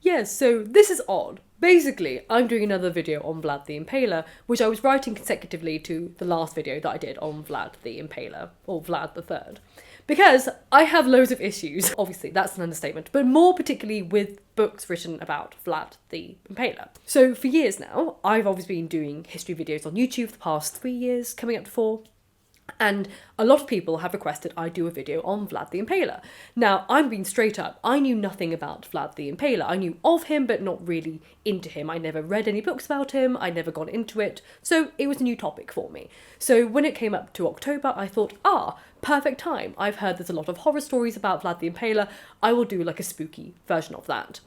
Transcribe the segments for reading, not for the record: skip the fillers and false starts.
Yes, so this is odd. Basically, I'm doing another video on Vlad the Impaler, which I was writing consecutively to the last video that I did on Vlad the Impaler, or Vlad III. Because I have loads of issues, obviously that's an understatement, but more particularly with books written about Vlad the Impaler. So for years now, I've obviously been doing history videos on YouTube for the past 3 years, coming up to 4. And a lot of people have requested I do a video on Vlad the Impaler. Now, I'm being straight up, I knew nothing about Vlad the Impaler. I knew of him, but not really into him. I never read any books about him, I never got into it, so it was a new topic for me. So when it came up to October, I thought, perfect time. I've heard there's a lot of horror stories about Vlad the Impaler, I will do like a spooky version of that.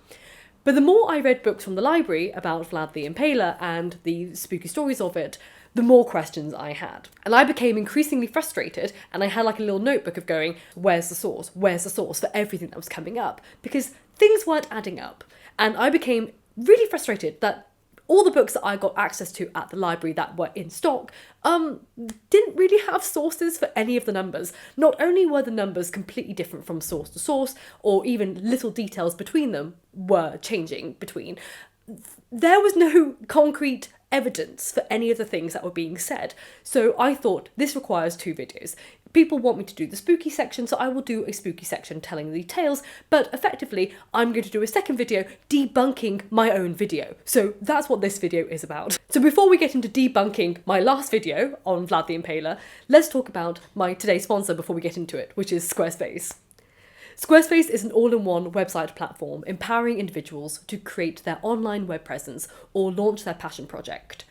But the more I read books from the library about Vlad the Impaler and the spooky stories of it, the more questions I had. And I became increasingly frustrated, and I had like a little notebook of going, where's the source? Where's the source for everything that was coming up? Because things weren't adding up. And I became really frustrated that all the books that I got access to at the library that were in stock didn't really have sources for any of the numbers. Not only were the numbers completely different from source to source, or even little details between them were changing between, there was no concrete evidence for any of the things that were being said. So I thought this requires 2 videos. People want me to do the spooky section, so I will do a spooky section telling the tales, but effectively I'm going to do a second video debunking my own video. So that's what this video is about. So before we get into debunking my last video on Vlad the Impaler, let's talk about my today's sponsor before we get into it, which is Squarespace. Squarespace is an all-in-one website platform empowering individuals to create their online web presence or launch their passion project.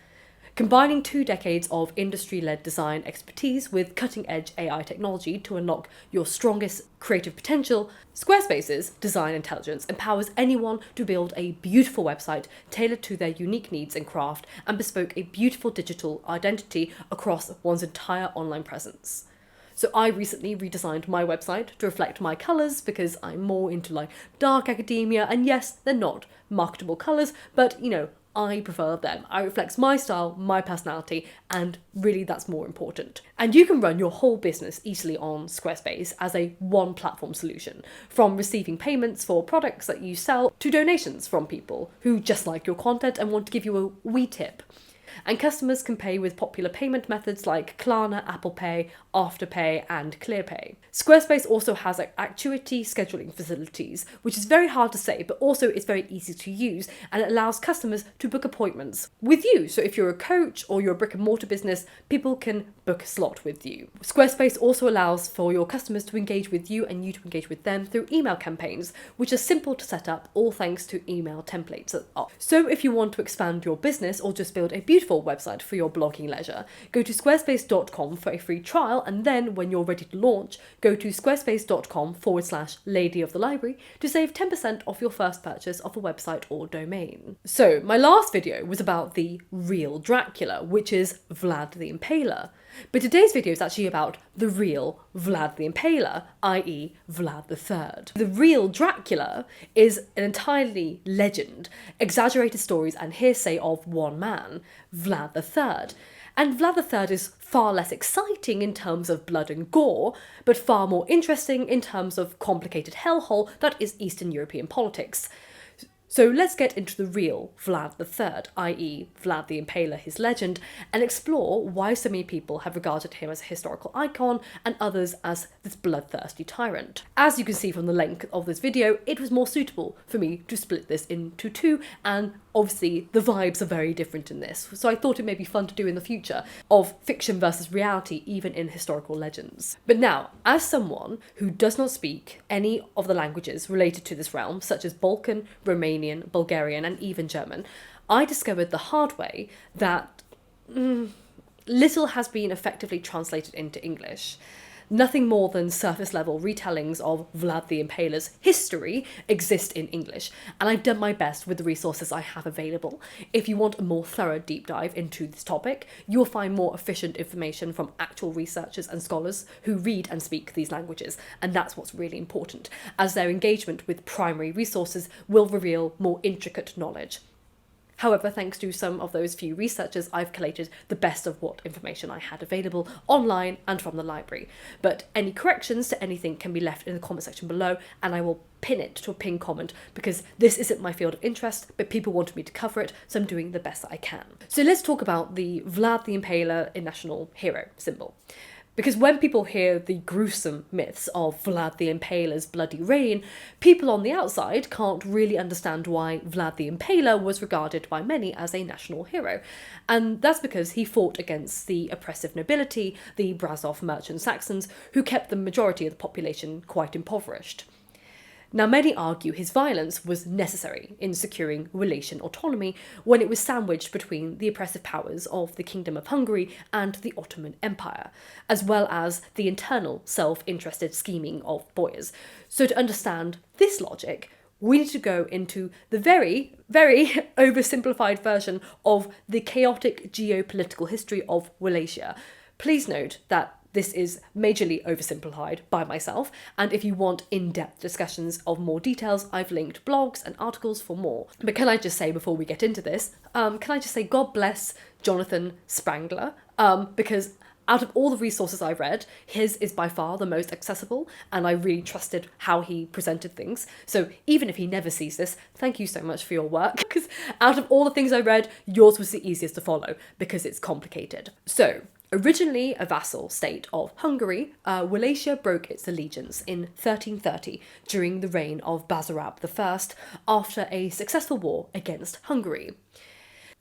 Combining 2 decades of industry-led design expertise with cutting-edge AI technology to unlock your strongest creative potential, Squarespace's design intelligence empowers anyone to build a beautiful website tailored to their unique needs and craft and bespoke a beautiful digital identity across one's entire online presence. So I recently redesigned my website to reflect my colours because I'm more into like dark academia, and yes, they're not marketable colours, but you know, I prefer them. It reflects my style, my personality, and really that's more important. And you can run your whole business easily on Squarespace as a one platform solution, from receiving payments for products that you sell to donations from people who just like your content and want to give you a wee tip. And customers can pay with popular payment methods like Klarna, Apple Pay, Afterpay and ClearPay. Squarespace also has Activity scheduling facilities, which is very hard to say, but also it's very easy to use, and it allows customers to book appointments with you. So if you're a coach or you're a brick and mortar business, people can book a slot with you. Squarespace also allows for your customers to engage with you and you to engage with them through email campaigns, which are simple to set up, all thanks to email templates. So if you want to expand your business or just build a beautiful website for your blogging leisure, go to squarespace.com for a free trial, and then when you're ready to launch, go to squarespace.com/Lady of the Library to save 10% off your first purchase of a website or domain. So my last video was about the real Dracula, which is Vlad the Impaler. But today's video is actually about the real Vlad the Impaler, i.e. Vlad III. The real Dracula is an entirely legend, exaggerated stories and hearsay of one man, Vlad III. And Vlad III is far less exciting in terms of blood and gore, but far more interesting in terms of complicated hellhole that is Eastern European politics. So let's get into the real Vlad III, i.e. Vlad the Impaler, his legend, and explore why so many people have regarded him as a historical icon and others as this bloodthirsty tyrant. As you can see from the length of this video, it was more suitable for me to split this into 2, and obviously the vibes are very different in this, so I thought it may be fun to do in the future, of fiction versus reality even in historical legends. But now, as someone who does not speak any of the languages related to this realm, such as Balkan, Romanian, Bulgarian and even German, I discovered the hard way that little has been effectively translated into English. Nothing more than surface level retellings of Vlad the Impaler's history exist in English, and I've done my best with the resources I have available. If you want a more thorough deep dive into this topic, you'll find more efficient information from actual researchers and scholars who read and speak these languages, and that's what's really important, as their engagement with primary resources will reveal more intricate knowledge. However, thanks to some of those few researchers, I've collated the best of what information I had available online and from the library. But any corrections to anything can be left in the comment section below, and I will pin it to a pinned comment, because this isn't my field of interest, but people wanted me to cover it, so I'm doing the best that I can. So let's talk about the Vlad the Impaler in national hero symbol. Because when people hear the gruesome myths of Vlad the Impaler's bloody reign, people on the outside can't really understand why Vlad the Impaler was regarded by many as a national hero. And that's because he fought against the oppressive nobility, the Brazov merchant Saxons, who kept the majority of the population quite impoverished. Now, many argue his violence was necessary in securing Wallachia autonomy when it was sandwiched between the oppressive powers of the Kingdom of Hungary and the Ottoman Empire, as well as the internal self-interested scheming of boyars. So to understand this logic, we need to go into the very, very oversimplified version of the chaotic geopolitical history of Wallachia. Please note that this is majorly oversimplified by myself, and if you want in-depth discussions of more details, I've linked blogs and articles for more. But can I just say, before we get into this, God bless Jonathan Spangler, because out of all the resources I've read, his is by far the most accessible, and I really trusted how he presented things. So even if he never sees this, thank you so much for your work, because out of all the things I read, yours was the easiest to follow, because it's complicated. So, originally a vassal state of Hungary, Wallachia broke its allegiance in 1330 during the reign of Basarab I after a successful war against Hungary.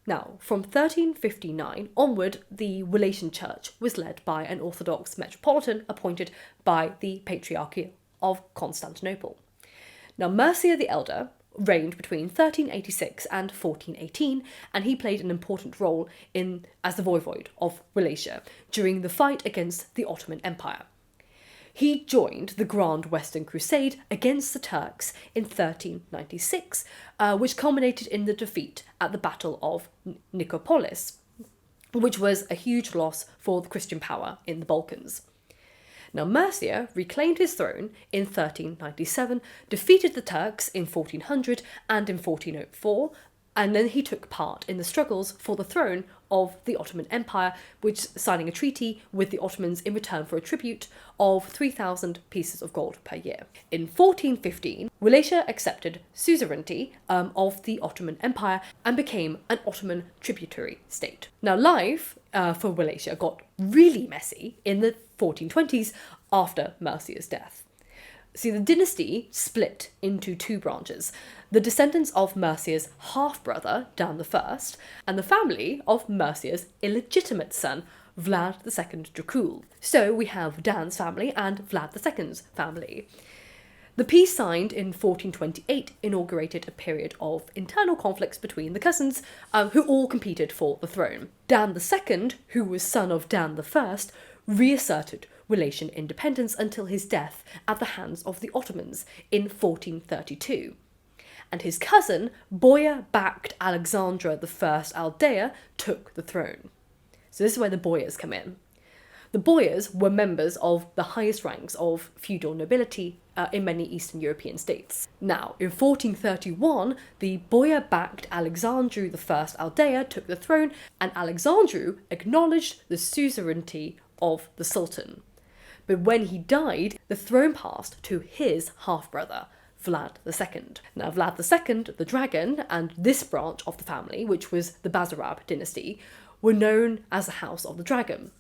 Now, from 1359 onward, the Wallachian Church was led by an Orthodox metropolitan appointed by the Patriarchy of Constantinople. Now, Mircea the Elder reigned between 1386 and 1418, and he played an important role as the voivode of Wallachia during the fight against the Ottoman Empire. He joined the Grand Western Crusade against the Turks in 1396, which culminated in the defeat at the Battle of Nicopolis, which was a huge loss for the Christian power in the Balkans. Now, Mircea reclaimed his throne in 1397, defeated the Turks in 1400 and in 1404, and then he took part in the struggles for the throne of the Ottoman Empire, which signing a treaty with the Ottomans in return for a tribute of 3,000 pieces of gold per year. In 1415, Wallachia accepted suzerainty of the Ottoman Empire and became an Ottoman tributary state. Now, life for Wallachia got really messy in the 1420s after Mircea's death. See, the dynasty split into two branches: the descendants of Mircea's half-brother, Dan I, and the family of Mircea's illegitimate son, Vlad II Dracula. So we have Dan's family and Vlad II's family. The peace signed in 1428 inaugurated a period of internal conflicts between the cousins, who all competed for the throne. Dan II, who was son of Dan I, reasserted Wallachian independence until his death at the hands of the Ottomans in 1432. And his cousin, Boyar-backed Alexandra I Aldea, took the throne. So this is where the boyars come in. The boyars were members of the highest ranks of feudal nobility in many Eastern European states. Now, in 1431, the boyar-backed Alexandru I Aldea took the throne, and Alexandru acknowledged the suzerainty of the Sultan. But when he died, the throne passed to his half-brother, Vlad II. Now, Vlad II, the dragon, and this branch of the family, which was the Basarab dynasty, were known as the House of the Dragon.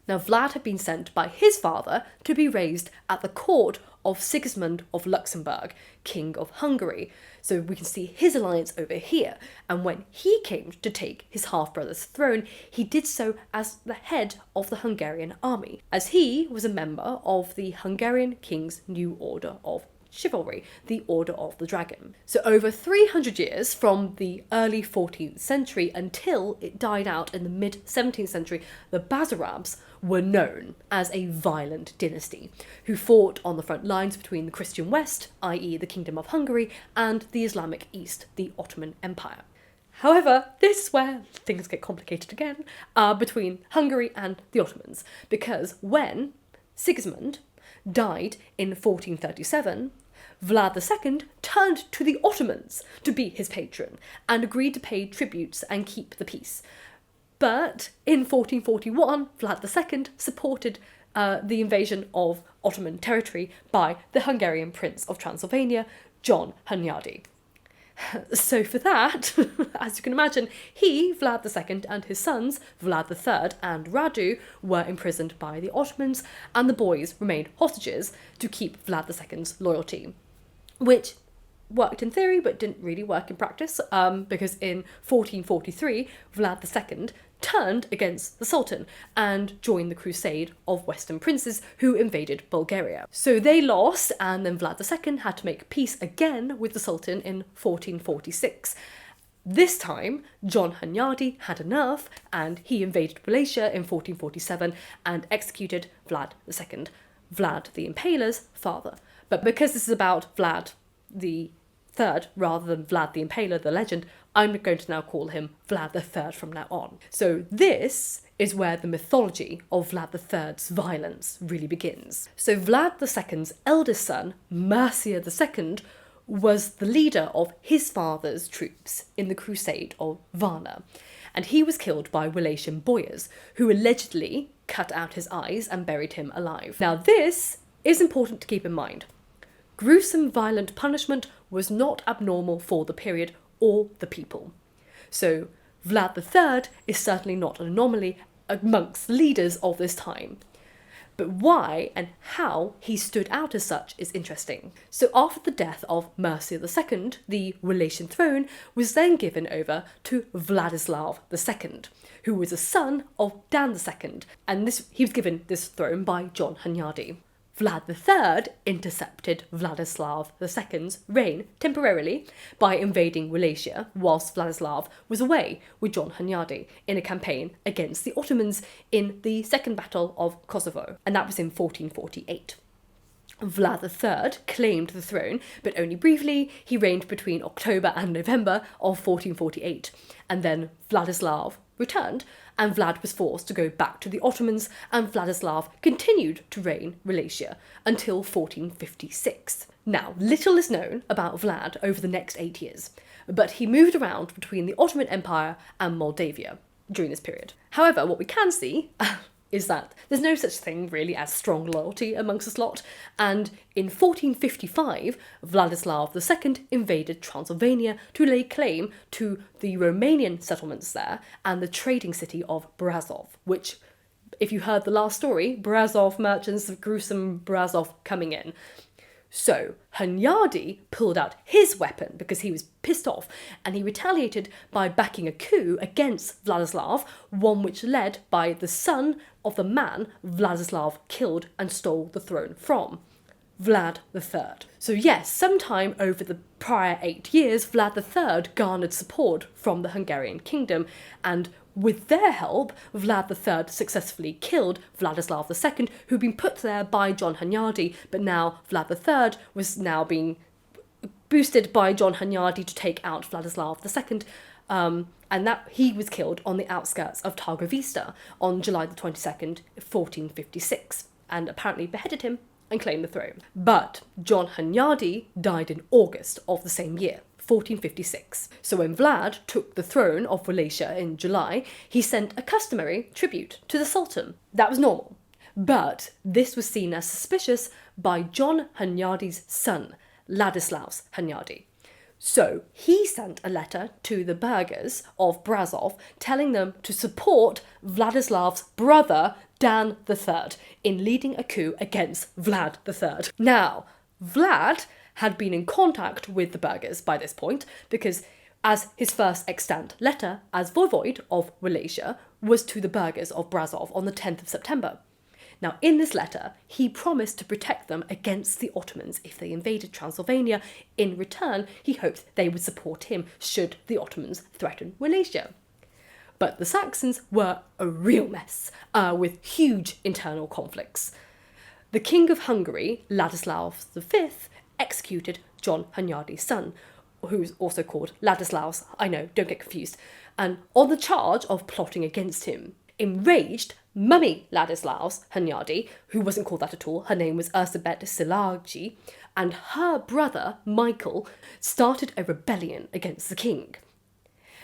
Now, Vlad had been sent by his father to be raised at the court of Sigismund of Luxembourg, King of Hungary. So we can see his alliance over here. And when he came to take his half-brother's throne, he did so as the head of the Hungarian army, as he was a member of the Hungarian King's new order of chivalry, the Order of the Dragon. So over 300 years, from the early 14th century until it died out in the mid-17th century, the Basarabs were known as a violent dynasty who fought on the front lines between the Christian West, i.e. the Kingdom of Hungary, and the Islamic East, the Ottoman Empire. However, this is where things get complicated again, between Hungary and the Ottomans, because when Sigismund died in 1437, Vlad II turned to the Ottomans to be his patron and agreed to pay tributes and keep the peace. But in 1441, Vlad II supported the invasion of Ottoman territory by the Hungarian Prince of Transylvania, John Hunyadi. So for that, as you can imagine, he, Vlad II, and his sons, Vlad III and Radu, were imprisoned by the Ottomans, and the boys remained hostages to keep Vlad II's loyalty, which worked in theory but didn't really work in practice, because in 1443, Vlad II turned against the Sultan and joined the crusade of Western princes who invaded Bulgaria. So they lost, and then Vlad II had to make peace again with the Sultan in 1446. This time, John Hunyadi had enough, and he invaded Wallachia in 1447 and executed Vlad II, Vlad the Impaler's father. But because this is about Vlad the III rather than Vlad the Impaler, the legend, I'm going to now call him Vlad III from now on. So this is where the mythology of Vlad III's violence really begins. So Vlad II's eldest son, Mircea II, was the leader of his father's troops in the Crusade of Varna, and he was killed by Wallachian boyars, who allegedly cut out his eyes and buried him alive. Now this is important to keep in mind. Gruesome violent punishment was not abnormal for the period or the people. So Vlad III is certainly not an anomaly amongst the leaders of this time. But why and how he stood out as such is interesting. So after the death of Mircea II, the Wallachian throne was then given over to Vladislav II, who was a son of Dan II, and he was given this throne by John Hunyadi. Vlad III intercepted Vladislav II's reign temporarily by invading Wallachia whilst Vladislav was away with John Hunyadi in a campaign against the Ottomans in the Second Battle of Kosovo, and that was in 1448. Vlad III claimed the throne, but only briefly. He reigned between October and November of 1448, and then Vladislav returned, and Vlad was forced to go back to the Ottomans, and Vladislav continued to reign Wallachia until 1456. Now, little is known about Vlad over the next 8 years, but he moved around between the Ottoman Empire and Moldavia during this period. However, what we can see is that there's no such thing really as strong loyalty amongst this lot, and in 1455, Vladislav II invaded Transylvania to lay claim to the Romanian settlements there and the trading city of Brasov, which, if you heard the last story, Brasov merchants, gruesome Brasov coming in. So Hunyadi pulled out his weapon because he was pissed off, and he retaliated by backing a coup against Vladislav, one which led by the son of the man Vladislav killed and stole the throne from, Vlad III. So yes, sometime over the prior 8 years, Vlad III garnered support from the Hungarian kingdom, and with their help, Vlad III successfully killed Vladislav II, who'd been put there by John Hunyadi, but now Vlad III was now being boosted by John Hunyadi to take out Vladislav II, and that he was killed on the outskirts of Targovista on July the 22nd, 1456, and apparently beheaded him and claimed the throne. But John Hunyadi died in August of the same year, 1456. So when Vlad took the throne of Wallachia in July, he sent a customary tribute to the Sultan. That was normal. But this was seen as suspicious by John Hunyadi's son, Ladislaus Hunyadi. So he sent a letter to the burghers of Brasov telling them to support Vladislav's brother, Dan III, in leading a coup against Vlad III. Now, Vlad had been in contact with the burghers by this point, because as his first extant letter as voivode of Wallachia was to the burghers of Brasov on the 10th of September. Now, in this letter, he promised to protect them against the Ottomans if they invaded Transylvania. In return, he hoped they would support him should the Ottomans threaten Wallachia. But the Saxons were a real mess, with huge internal conflicts. The King of Hungary, Ladislaus V, executed John Hunyadi's son, who's also called Ladislaus, I know, don't get confused, and on the charge of plotting against him. Enraged, Mummy Ladislaus Hunyadi, who wasn't called that at all, her name was Ursabet Szilágyi, and her brother, Michael, started a rebellion against the king.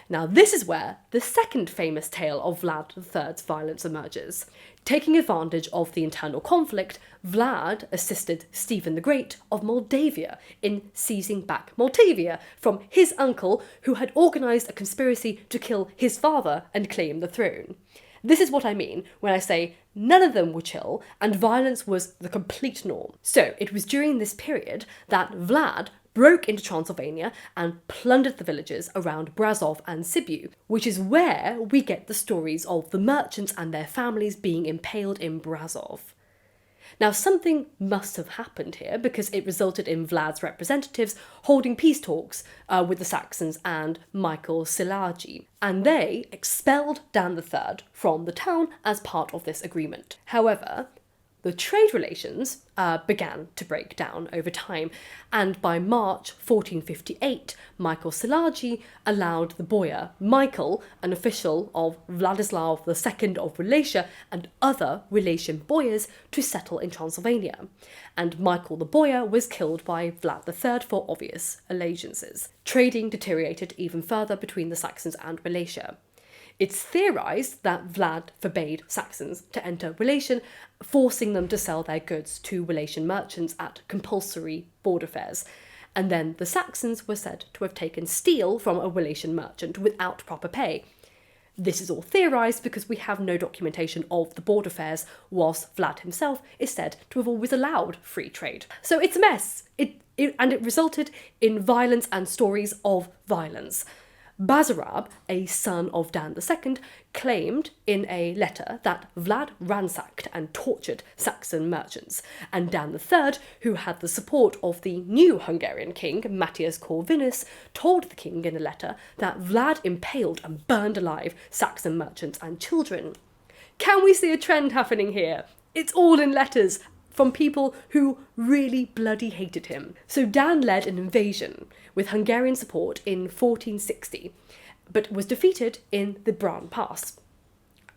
Now this is where the second famous tale of Vlad III's violence emerges. Taking advantage of the internal conflict, Vlad assisted Stephen the Great of Moldavia in seizing back Moldavia from his uncle, who had organised a conspiracy to kill his father and claim the throne. This is what I mean when I say none of them were chill and violence was the complete norm. So it was during this period that Vlad broke into Transylvania and plundered the villages around Brasov and Sibiu, which is where we get the stories of the merchants and their families being impaled in Brasov. Now something must have happened here because it resulted in Vlad's representatives holding peace talks with the Saxons and Michael Szilágyi, and they expelled Dan III from the town as part of this agreement. However, the trade relations began to break down over time, and by March 1458, Michael Szilágyi allowed the boyar Michael, an official of Vladislav II of Wallachia and other Wallachian boyars, to settle in Transylvania, and Michael the boyar was killed by Vlad III for obvious allegiances. Trading deteriorated even further between the Saxons and Wallachia. It's theorised that Vlad forbade Saxons to enter Wallachia, forcing them to sell their goods to Wallachian merchants at compulsory border fairs, and then the Saxons were said to have taken steel from a Wallachian merchant without proper pay. This is all theorised because we have no documentation of the border fairs, whilst Vlad himself is said to have always allowed free trade. So it's a mess, and it resulted in violence and stories of violence. Basarab, a son of Dan II, claimed in a letter that Vlad ransacked and tortured Saxon merchants, and Dan III, who had the support of the new Hungarian king, Matthias Corvinus, told the king in a letter that Vlad impaled and burned alive Saxon merchants and children. Can we see a trend happening here? It's all in letters from people who really bloody hated him. So Dan led an invasion with Hungarian support in 1460, but was defeated in the Bran Pass.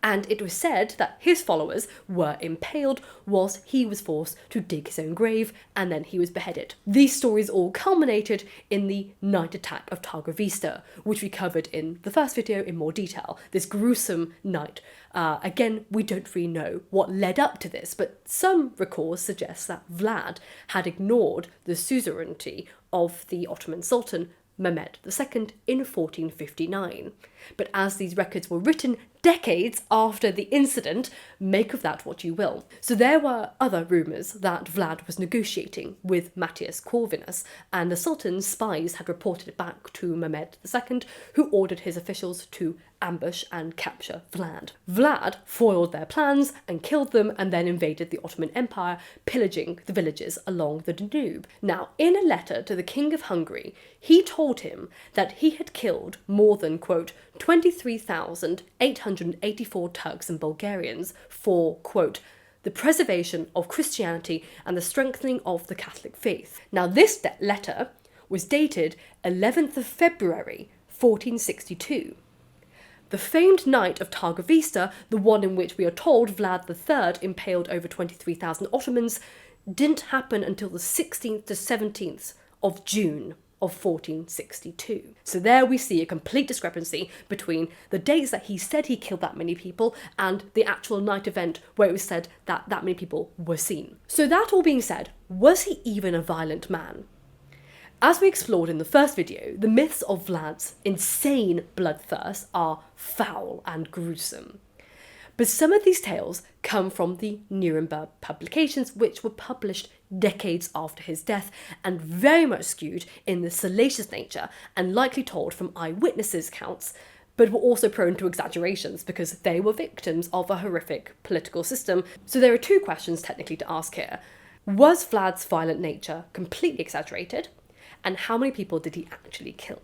And it was said that his followers were impaled whilst he was forced to dig his own grave, and then he was beheaded. These stories all culminated in the night attack of Targovista, which we covered in the first video in more detail. This gruesome night. Again, we don't really know what led up to this, but some records suggest that Vlad had ignored the suzerainty of the Ottoman Sultan Mehmed II in 1459. But as these records were written decades after the incident, make of that what you will. So there were other rumours that Vlad was negotiating with Matthias Corvinus, and the Sultan's spies had reported it back to Mehmed II, who ordered his officials to ambush and capture Vlad. Vlad foiled their plans and killed them, and then invaded the Ottoman Empire, pillaging the villages along the Danube. Now, in a letter to the King of Hungary, he told him that he had killed more than, quote, 23,884 Turks and Bulgarians for, quote, the preservation of Christianity and the strengthening of the Catholic faith. Now, this letter was dated 11th of February, 1462. The famed night of Targovista, the one in which we are told Vlad III impaled over 23,000 Ottomans, didn't happen until the 16th to 17th of June of 1462. So there we see a complete discrepancy between the dates that he said he killed that many people and the actual night event where it was said that that many people were seen. So that all being said, was he even a violent man? As we explored in the first video, the myths of Vlad's insane bloodthirst are foul and gruesome. But some of these tales come from the Nuremberg publications, which were published decades after his death and very much skewed in the salacious nature and likely told from eyewitnesses' accounts, but were also prone to exaggerations because they were victims of a horrific political system. So there are two questions technically to ask here. Was Vlad's violent nature completely exaggerated? And how many people did he actually kill?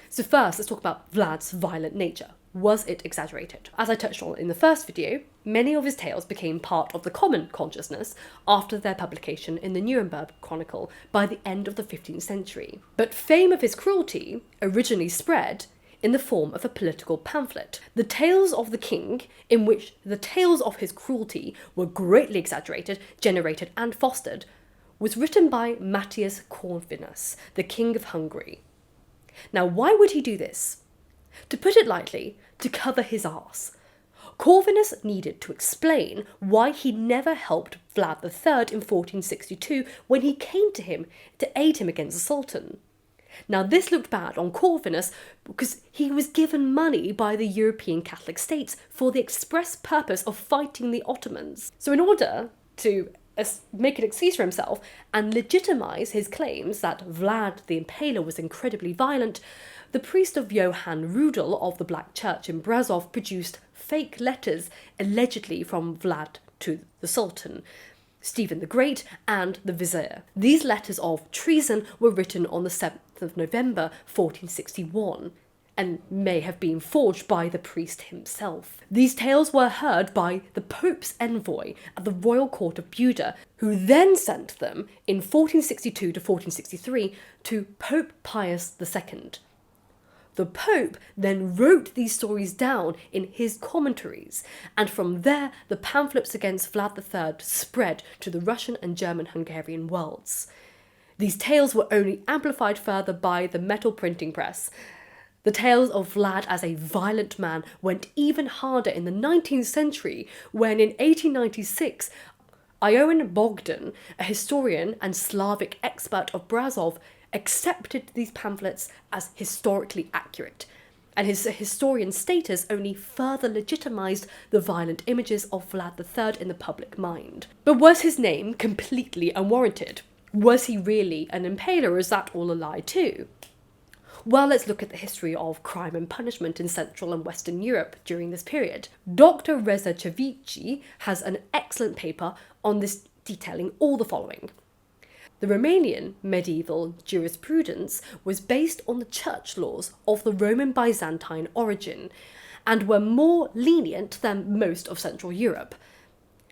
So first, let's talk about Vlad's violent nature. Was it exaggerated? As I touched on in the first video, many of his tales became part of the common consciousness after their publication in the Nuremberg Chronicle by the end of the 15th century. But fame of his cruelty originally spread in the form of a political pamphlet. The Tales of the King, in which the tales of his cruelty were greatly exaggerated, generated and fostered, was written by Matthias Corvinus, the King of Hungary. Now, why would he do this? To put it lightly, to cover his arse. Corvinus needed to explain why he never helped Vlad III in 1462 when he came to him to aid him against the Sultan. Now, this looked bad on Corvinus because he was given money by the European Catholic states for the express purpose of fighting the Ottomans. So in order to make an excuse for himself and legitimise his claims that Vlad the Impaler was incredibly violent, the priest of Johann Rudel of the Black Church in Brasov produced fake letters allegedly from Vlad to the Sultan, Stephen the Great and the Vizier. These letters of treason were written on the 7th of November 1461 and may have been forged by the priest himself. These tales were heard by the Pope's envoy at the royal court of Buda, who then sent them in 1462 to 1463 to Pope Pius II. The Pope then wrote these stories down in his commentaries, and from there the pamphlets against Vlad III spread to the Russian and German-Hungarian worlds. These tales were only amplified further by the metal printing press. The tales of Vlad as a violent man went even harder in the 19th century when in 1896 Ioan Bogdan, a historian and Slavic expert of Brasov, accepted these pamphlets as historically accurate, and his historian status only further legitimised the violent images of Vlad III in the public mind. But was his name completely unwarranted? Was he really an impaler, or is that all a lie too? Well, let's look at the history of crime and punishment in Central and Western Europe during this period. Dr. Reza Cevici has an excellent paper on this, detailing all the following. The Romanian medieval jurisprudence was based on the church laws of the Roman Byzantine origin and were more lenient than most of Central Europe.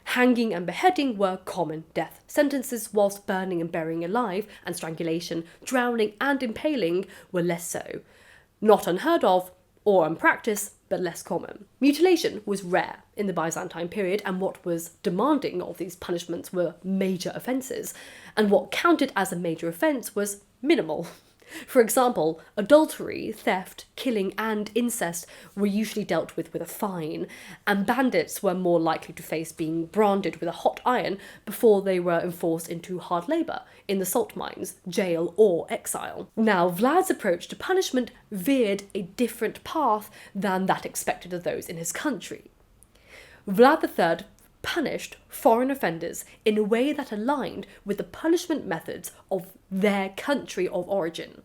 Hanging and beheading were common death sentences, whilst burning and burying alive and strangulation, drowning and impaling were less so. Not unheard of or unpracticed, but less common. Mutilation was rare in the Byzantine period, and what was demanding of these punishments were major offences, and what counted as a major offence was minimal. For example, adultery, theft, killing and incest were usually dealt with a fine, and bandits were more likely to face being branded with a hot iron before they were enforced into hard labour in the salt mines, jail or exile. Now, Vlad's approach to punishment veered a different path than that expected of those in his country. Vlad III punished foreign offenders in a way that aligned with the punishment methods of their country of origin.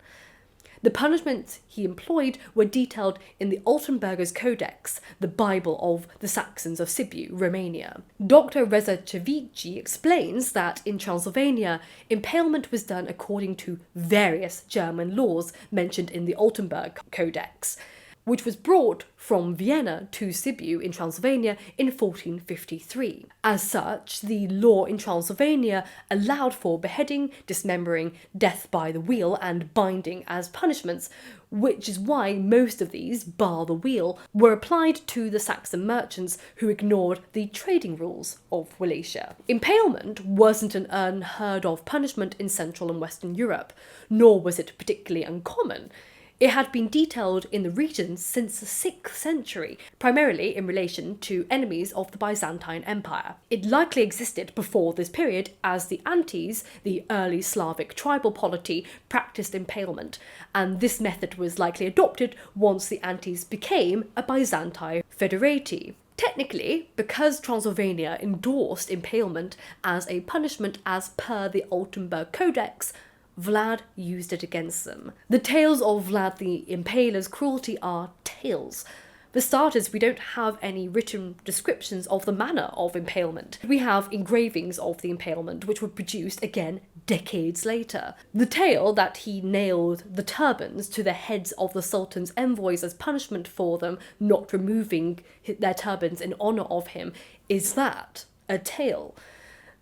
The punishments he employed were detailed in the Altenburger's Codex, the Bible of the Saxons of Sibiu, Romania. Dr. Reza Cevici explains that in Transylvania, impalement was done according to various German laws mentioned in the Altenburg Codex, which was brought from Vienna to Sibiu in Transylvania in 1453. As such, the law in Transylvania allowed for beheading, dismembering, death by the wheel and binding as punishments, which is why most of these, bar the wheel, were applied to the Saxon merchants who ignored the trading rules of Wallachia. Impalement wasn't an unheard of punishment in Central and Western Europe, nor was it particularly uncommon. It had been detailed in the region since the 6th century, primarily in relation to enemies of the Byzantine Empire. It likely existed before this period, as the Antes, the early Slavic tribal polity, practiced impalement, and this method was likely adopted once the Antes became a Byzantine federati. Technically, because Transylvania endorsed impalement as a punishment as per the Altenburg Codex, Vlad used it against them. The tales of Vlad the Impaler's cruelty are tales. For starters, we don't have any written descriptions of the manner of impalement. We have engravings of the impalement, which were produced again decades later. The tale that he nailed the turbans to the heads of the Sultan's envoys as punishment for them not removing their turbans in honour of him, is that a tale?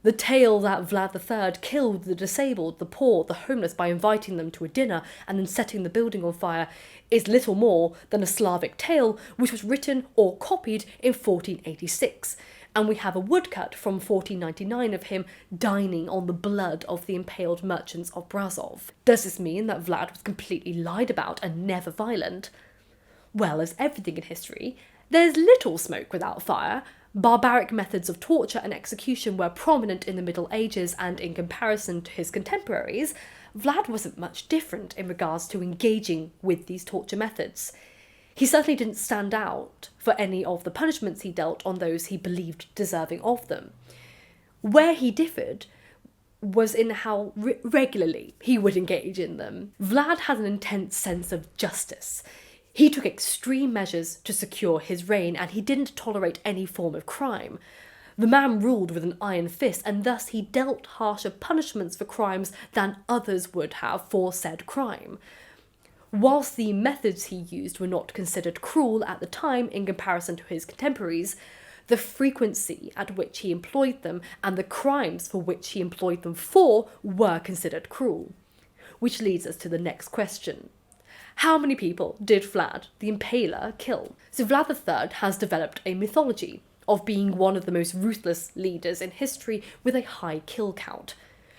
The tale that Vlad III killed the disabled, the poor, the homeless by inviting them to a dinner and then setting the building on fire is little more than a Slavic tale which was written or copied in 1486, and we have a woodcut from 1499 of him dining on the blood of the impaled merchants of Brasov. Does this mean that Vlad was completely lied about and never violent? Well, as everything in history, there's little smoke without fire. Barbaric methods of torture and execution were prominent in the Middle Ages, and in comparison to his contemporaries, Vlad wasn't much different in regards to engaging with these torture methods. He certainly didn't stand out for any of the punishments he dealt on those he believed deserving of them. Where he differed was in how regularly he would engage in them. Vlad had an intense sense of justice. He took extreme measures to secure his reign, and he didn't tolerate any form of crime. The man ruled with an iron fist, and thus he dealt harsher punishments for crimes than others would have for said crime. Whilst the methods he used were not considered cruel at the time in comparison to his contemporaries, the frequency at which he employed them and the crimes for which he employed them for were considered cruel. Which leads us to the next question. How many people did Vlad the Impaler kill? So Vlad III has developed a mythology of being one of the most ruthless leaders in history with a high kill count.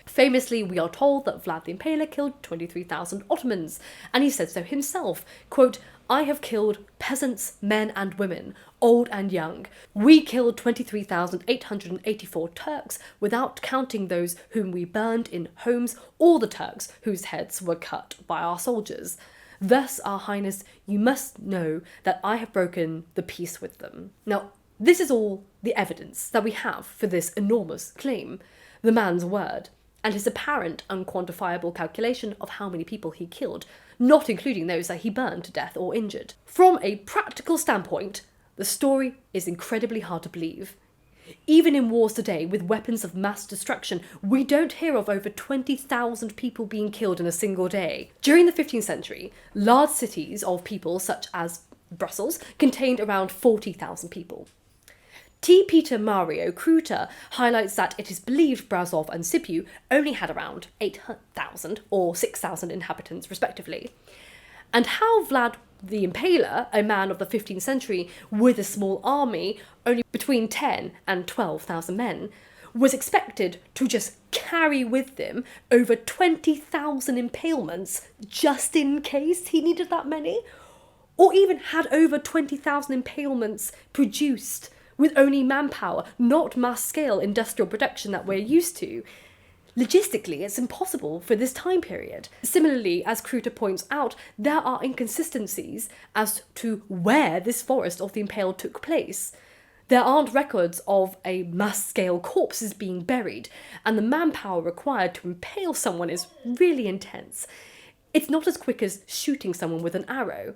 Famously, we are told that Vlad the Impaler killed 23,000 Ottomans, and he said so himself, quote, "I have killed peasants, men and women, old and young. We killed 23,884 Turks, without counting those whom we burned in homes, or the Turks whose heads were cut by our soldiers. Thus, Our Highness, you must know that I have broken the peace with them." Now, this is all the evidence that we have for this enormous claim, the man's word, and his apparent unquantifiable calculation of how many people he killed, not including those that he burned to death or injured. From a practical standpoint, the story is incredibly hard to believe. Even in wars today, with weapons of mass destruction, we don't hear of over 20,000 people being killed in a single day. During the 15th century, large cities of people such as Brussels contained around 40,000 people. T. Peter Mario Kruter highlights that it is believed Brasov and Sibiu only had around 8,000 or 6,000 inhabitants respectively. And how Vlad the Impaler, a man of the 15th century with a small army, only between 10 and 12,000 men, was expected to just carry with him over 20,000 impalements just in case he needed that many, or even had over 20,000 impalements produced with only manpower, not mass-scale industrial production that we're used to. Logistically, it's impossible for this time period. Similarly, as Kruter points out, there are inconsistencies as to where this forest of the impaled took place. There aren't records of a mass-scale corpses being buried, and the manpower required to impale someone is really intense. It's not as quick as shooting someone with an arrow.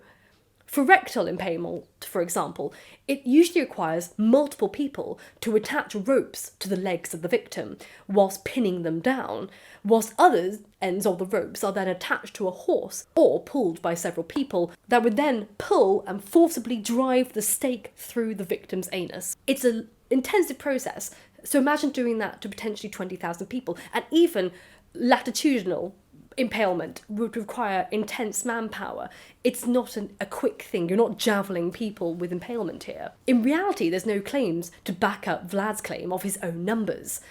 For rectal impalement, for example, it usually requires multiple people to attach ropes to the legs of the victim whilst pinning them down, whilst other ends of the ropes are then attached to a horse or pulled by several people that would then pull and forcibly drive the stake through the victim's anus. It's an intensive process, so imagine doing that to potentially 20,000 people, and even latitudinal impalement would require intense manpower. It's not a quick thing. You're not javeling people with impalement here. In reality, there's no claims to back up Vlad's claim of his own numbers.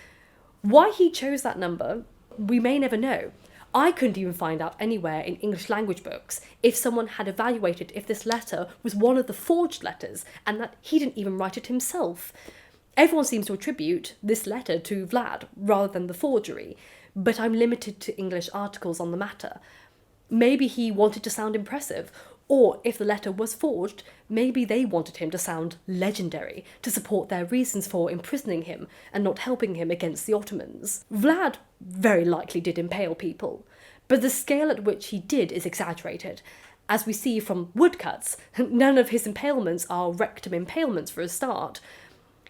Why he chose that number, we may never know. I couldn't even find out anywhere in English language books if someone had evaluated if this letter was one of the forged letters and that he didn't even write it himself. Everyone seems to attribute this letter to Vlad rather than the forgery, but I'm limited to English articles on the matter. Maybe he wanted to sound impressive, or if the letter was forged, maybe they wanted him to sound legendary to support their reasons for imprisoning him and not helping him against the Ottomans. Vlad very likely did impale people, but the scale at which he did is exaggerated. As we see from woodcuts, none of his impalements are rectum impalements for a start.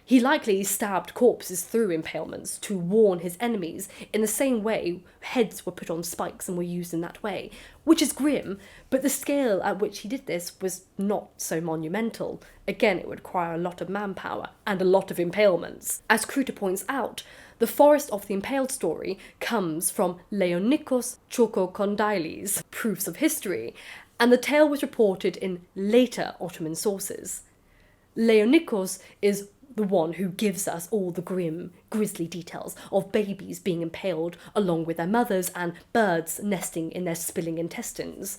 He likely stabbed corpses through impalements to warn his enemies in the same way heads were put on spikes and were used in that way, which is grim, but the scale at which he did this was not so monumental. Again, it would require a lot of manpower and a lot of impalements. As Kruter points out, The Forest of the Impaled story comes from Leonikos Chalkokondailis' Proofs of History, and the tale was reported in later Ottoman sources. Leonikos is the one who gives us all the grim, grisly details of babies being impaled along with their mothers and birds nesting in their spilling intestines.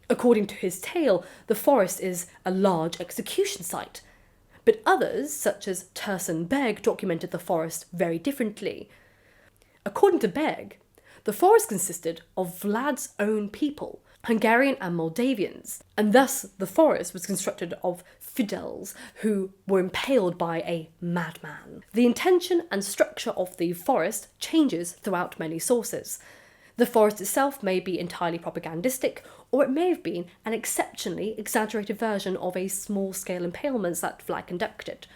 According to his tale, the forest is a large execution site, but others, such as Tursun Beg, documented the forest very differently. According to Beg, the forest consisted of Vlad's own people, Hungarian and Moldavians, and thus the forest was constructed of fidels who were impaled by a madman. The intention and structure of the forest changes throughout many sources. The forest itself may be entirely propagandistic, or it may have been an exceptionally exaggerated version of a small-scale impalements that Vlad conducted.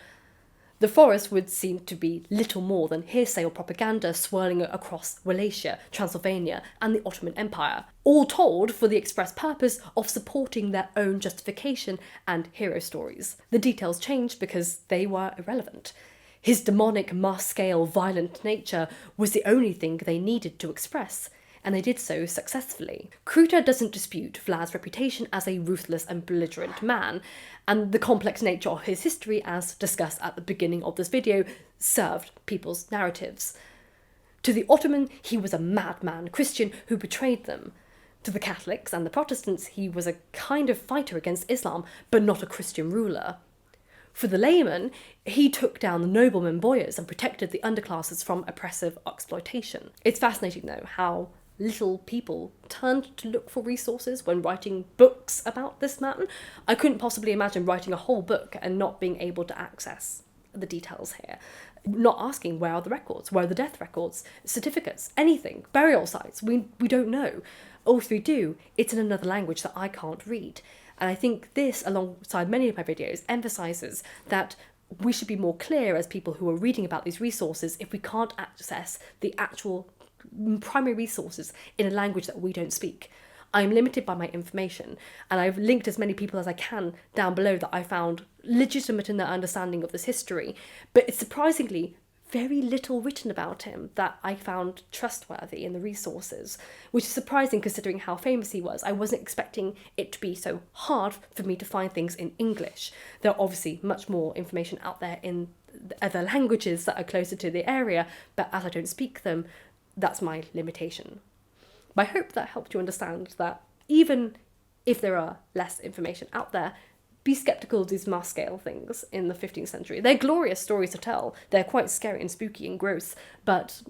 The forest would seem to be little more than hearsay or propaganda swirling across Wallachia, Transylvania, and the Ottoman Empire, all told for the express purpose of supporting their own justification and hero stories. The details changed because they were irrelevant. His demonic, mass-scale, violent nature was the only thing they needed to express, and they did so successfully. Kruta doesn't dispute Vlad's reputation as a ruthless and belligerent man, and the complex nature of his history, as discussed at the beginning of this video, served people's narratives. To the Ottoman, he was a madman Christian who betrayed them. To the Catholics and the Protestants, he was a kind of fighter against Islam, but not a Christian ruler. For the layman, he took down the noblemen boyars and protected the underclasses from oppressive exploitation. It's fascinating, though, how little people turned to look for resources when writing books about this man. I couldn't possibly imagine writing a whole book and not being able to access the details here. Not asking where are the records, where are the death records, certificates, anything, burial sites, we don't know. Or if we do, it's in another language that I can't read. And I think this, alongside many of my videos, emphasises that we should be more clear as people who are reading about these resources if we can't access the actual primary resources in a language that we don't speak. I'm limited by my information, and I've linked as many people as I can down below that I found legitimate in their understanding of this history, but it's surprisingly very little written about him that I found trustworthy in the resources, which is surprising considering how famous he was. I wasn't expecting it to be so hard for me to find things in English. There are obviously much more information out there in other languages that are closer to the area, but as I don't speak them, that's my limitation. But I hope that helped you understand that even if there are less information out there, be sceptical of these mass scale things in the 15th century. They're glorious stories to tell. They're quite scary and spooky and gross, but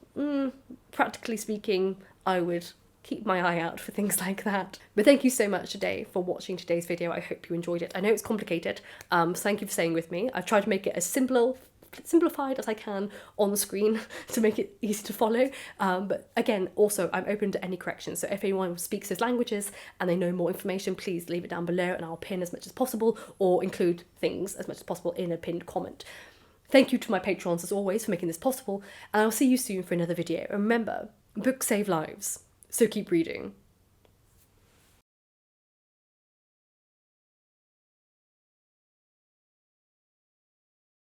practically speaking, I would keep my eye out for things like that. But thank you so much today for watching today's video. I hope you enjoyed it. I know it's complicated, so thank you for staying with me. I've tried to make it as simplified as I can on the screen to make it easy to follow, but again, also I'm open to any corrections, so if anyone speaks those languages and they know more information, please leave it down below and I'll pin as much as possible or include things as much as possible in a pinned comment. Thank you to my patrons as always for making this possible, and I'll see you soon for another video. And remember, books save lives, so keep reading.